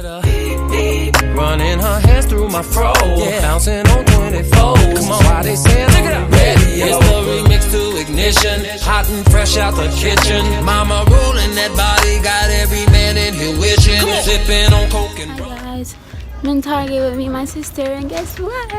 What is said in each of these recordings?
Running her hands through my fro, bouncing on 24. Come on, why they saying look it up? It's the remix to Ignition, hot and fresh out the kitchen. Mama rolling that body, got every man in here wishing, sipping on coke and. Hi guys, I'm in Target with me and my sister, and guess what?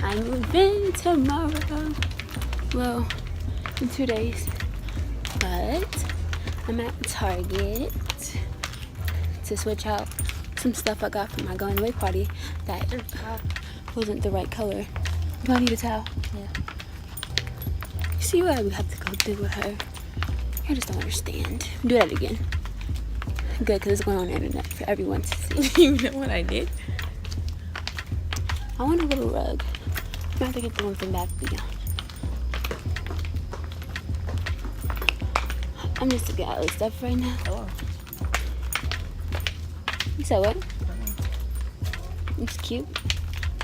I'm moving tomorrow. Well, in 2 days, but I'm at Target to switch out some stuff I got from my going away party that wasn't the right color. Do I need a towel? Yeah. You see what I would have to go through with her? I just don't understand. Do that again. Good, because it's going on the internet for everyone to see. You know what I did? I want a little rug. I'm going to have to get the one from back again. I'm just looking at all this stuff right now. Oh. You said what? It's cute.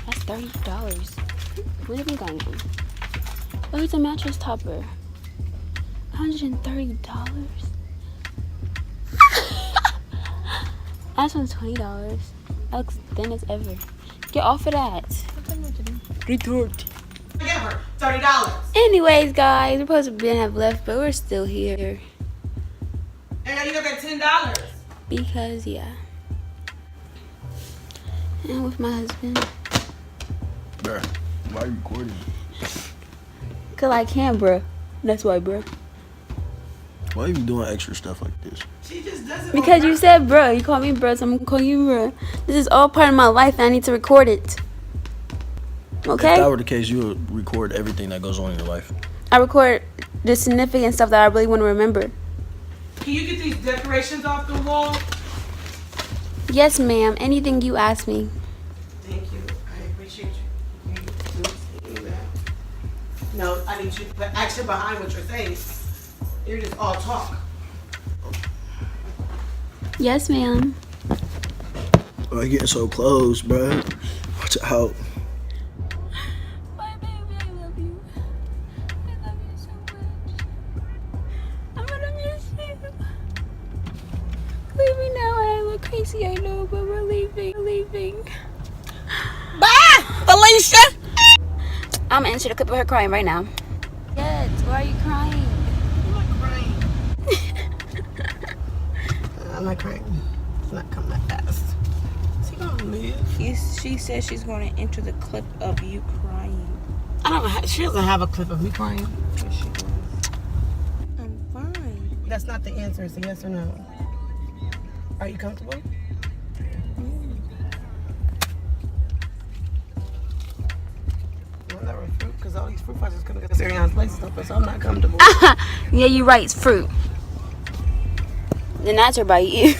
That's $30. Where did we go? Oh, it's a mattress topper. $130. That one's $20. That looks thin as ever. Get off of that. Retort. Give her $30. Anyways, guys, we're supposed to have left, but we're still here. And you got that $10. Because, yeah. And with my husband. Bruh, why are you recording? Cause I can, bruh. That's why, bruh. Why are you doing extra stuff like this? She just does it. Because you said bruh. You call me bruh, so I'm gonna call you bruh. This is all part of my life and I need to record it. Okay? If that were the case, you would record everything that goes on in your life. I record the significant stuff that I really want to remember. Can you get these decorations off the wall? Yes, ma'am. Anything you ask me. Thank you. I appreciate you. No, I need you to put action behind what you're saying. You're just all talk. Yes, ma'am. Oh, you're getting so close, bruh. Watch out. Bye, baby. I love you. I love you so much. I'm gonna miss you. Leave me now. I look crazy, I know, but we're leaving. We're leaving. Bye, Felicia. I'm gonna insert a clip of her crying right now. Yes, why are you crying? I'm not crying. I'm not crying. It's not coming that fast. Is he gonna leave? She says she's going to enter the clip of you crying. I don't know. She doesn't have a clip of me crying. Yes, she does. I'm fine. That's not the answer. It's a yes or no. Are you comfortable? Well, that was fruit, because all these fruit flies is going to get Aryanna's places open, so I'm not comfortable. Yeah, you're right. It's fruit. Then that's her by you.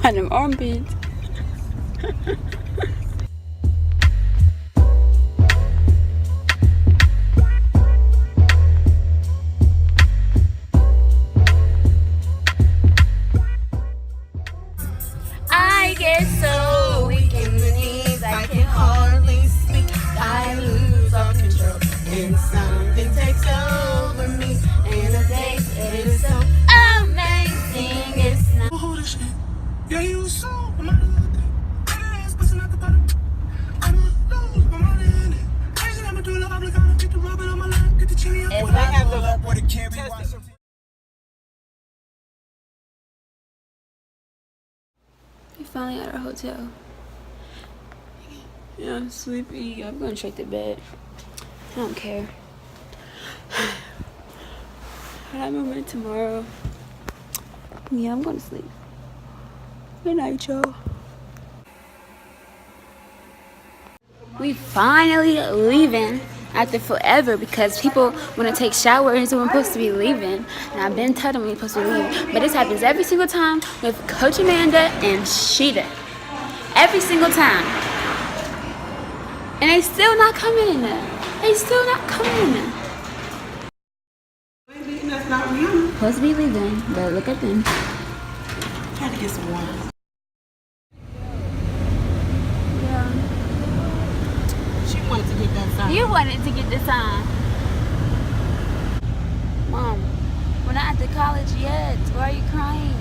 By them armpits. I get so weak in the knees, I can hardly speak. I lose all control, and something takes over me. And the taste is so amazing. It's not. Oh, this shit. Yeah, you so. I'm out of the ass, busting out the bottom. I'm lose my money in it. Crazy, I'm gonna do it. I'm gonna get the rubber on my lap, get the chili up. If When I have pull the up what it can't be Test it. We finally at our hotel. Yeah, I'm sleepy. I'm going straight to bed. I don't care. I have a movement tomorrow. Yeah, I'm going to sleep. Good night, y'all. We finally leaving after forever because people want to take showers and we're supposed to be leaving. And I've been telling them we're supposed to be leaving. But this happens every single time with Coach Amanda and Sheeta. Every single time. And they still not coming in there. They still not coming in there. That's not Rihanna. Supposed to be leaving, but look at them. Try to get some water. Yeah. She wanted to get that sign. You wanted to get the sign. Mom, we're not at the college yet. Why are you crying?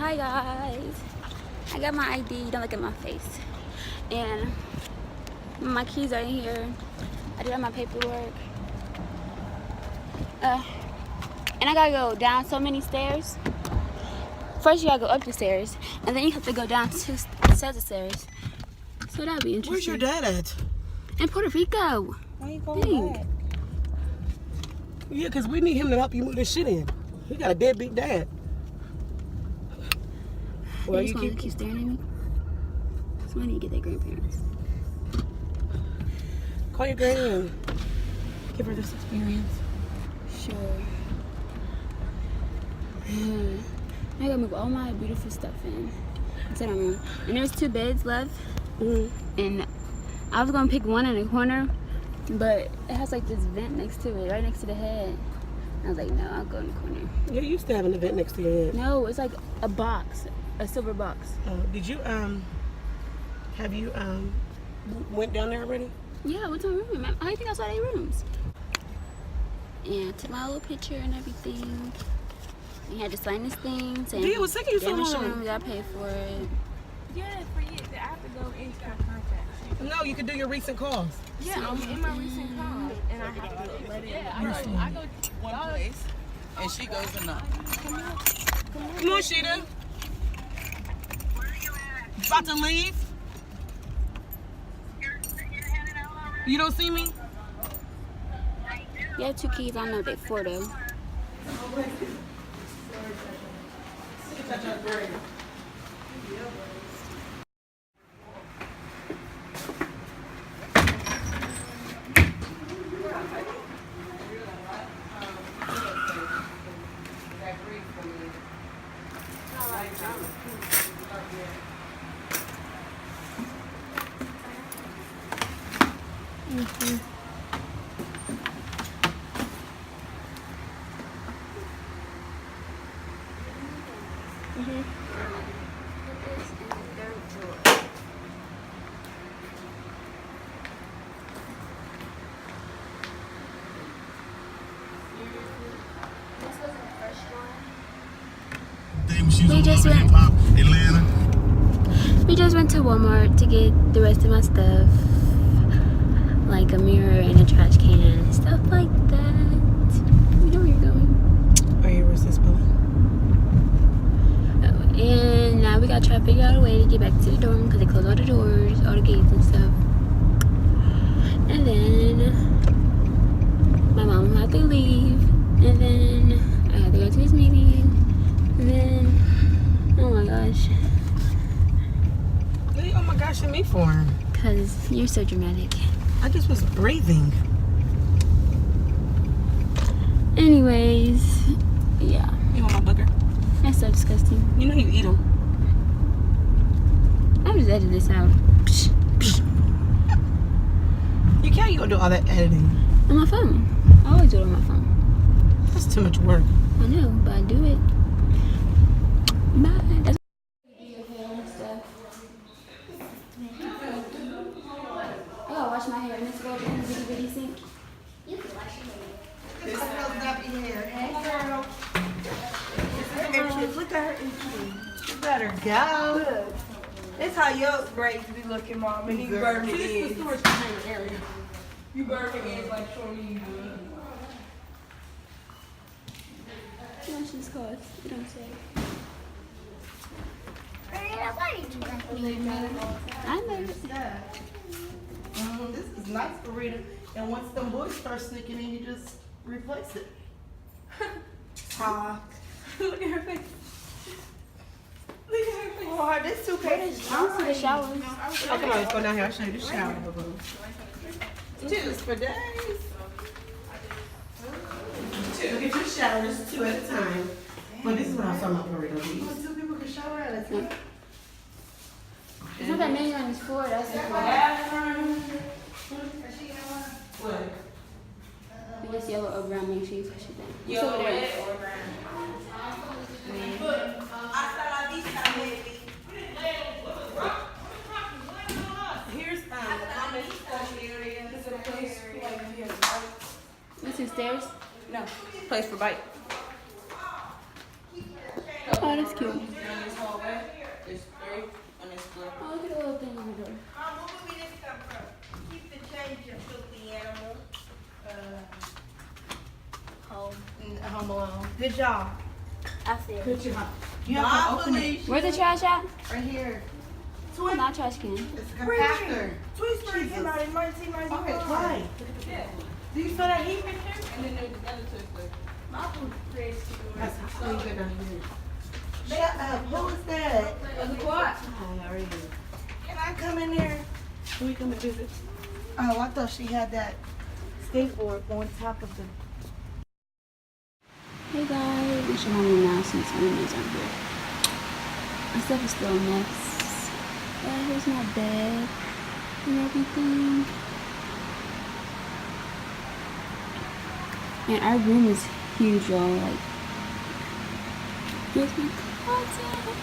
Hi guys. I got my ID. Don't look at my face. And my keys are in here. I did all my paperwork. And I gotta go down so many stairs. First you gotta go up the stairs, and then you have to go down 2 sets of stairs. So that'll be interesting. Where's your dad at? In Puerto Rico. Why you going back? Yeah, because we need him to help you move this shit in. He got a deadbeat dad. Well, You just want to keep staring at me? So I need to get their grandparents. Call your granny and give her this experience. Sure. I gotta move all my beautiful stuff in. Inside my room. And there's 2 beds left. And I was gonna pick one in the corner, but it has like this vent next to it, right next to the head. I was like, no, I'll go in the corner. You used to have an event next to your head. No, it's like a box, a silver box. Did you, have you, went down there already? Yeah, what's my room? I think I saw 8 rooms. And I took my little picture and everything. You had to sign this thing saying, Dude, it was taking you so long. room, you gotta pay for it. Yeah, for you. I have to go into contact. No, you can do your recent calls. Yeah, I'm in my recent call, and I have to let it. I go one place, and she goes another. Come on, Sheeta. About to leave? You don't see me? You have 2 keys, I don't know what they're for though. We just went to Walmart to get the rest of my stuff, like a mirror and a trash can, stuff like that. You know where you're going. Right here, where's this building? And now we gotta try to figure out a way to get back to the dorm because they closed all the doors, all the gates and stuff. And then my mom will have to leave, and then I have to go to this meeting, and then, oh my gosh. What are you oh my gosh at me for? Because you're so dramatic. I just was breathing. Anyways, yeah. You want my booger? That's so disgusting. You know you eat them. I'm just editing this out. You can't. You gonna do all that editing? On my phone. I always do it on my phone. That's too much work. I know, but I do it. Bye. That's I gotta wash my hair and it's going in the bitty bitty sink. You can wash your hair. This girl's got your hair. Hey, girl. Look at her itchy. You better go. That's how your braids be looking, Mom. And you burn it This is the in. storage container area. You burn it in like Shorty you do. How much this cost? You don't say. I know. This is nice for Rita. And once them boys start sneaking in, you just replace it. Talk. Look at her face. Look at her face. Oh, this toothpaste. I don't see the shower. Oh, come on, let's go down here. I'll show you the shower. Just for days. Look at your showers 2 at a time. But this is what I was talking about, Rita. These. 2 people can shower at a time. It's not that many on this floor. That's the What? We just yellow or brown. Make sure you push it down. Yellow, It's over there. red, or brown. Here's the common study area. This is a place like here. What's the stairs? No, place for bite. Oh, that's cute. little thing in the door. Where movie this come from? Keep the change, you filthy animal. Home Alone. Good job. I see it. Good job. You have to open it. Where's the trash at? Right here. Not trash can. It's a compactor. Toy Story came out in 1991. Okay, why? Do you feel that heat right there? And then there's the other Toy Story. My food crazy. That's how you get down here. Shut up. Who is that? The quad. Oh, how are you? Can I come in there? Can we come and visit? Oh, I thought she had that skateboard on top of the. Hey guys, it's your mommy now since my roommates aren't here. My stuff is still a mess. But here's my bed and everything. And our room is huge, y'all. Like, here's my closet.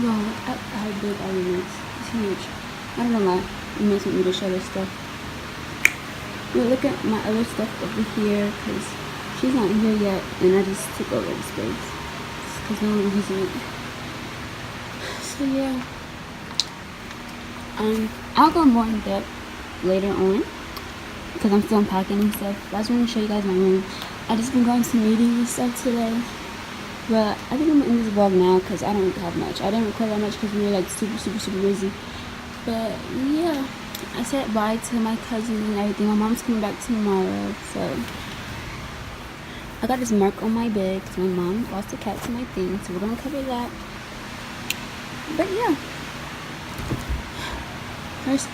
Wow, look at how big our room is. It's huge. I don't know why it makes me to show this stuff. But look at my other stuff over here because she's not here yet and I just took over the space because no one's using it. So yeah. I'll go more in depth later on because I'm still unpacking and stuff. But I just want to show you guys my room. I just been going to meetings and stuff today. But I think I'm gonna end this vlog now because I don't really have much. I didn't record that much because we were like super busy. But yeah, I said bye to my cousins and everything. My mom's coming back tomorrow, so I got this mark on my bed because my mom lost a cat to my thing, so we're gonna cover that. But yeah,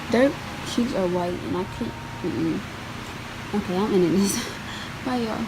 their sheets are white and I can't. Okay, I'm ending this. Bye y'all.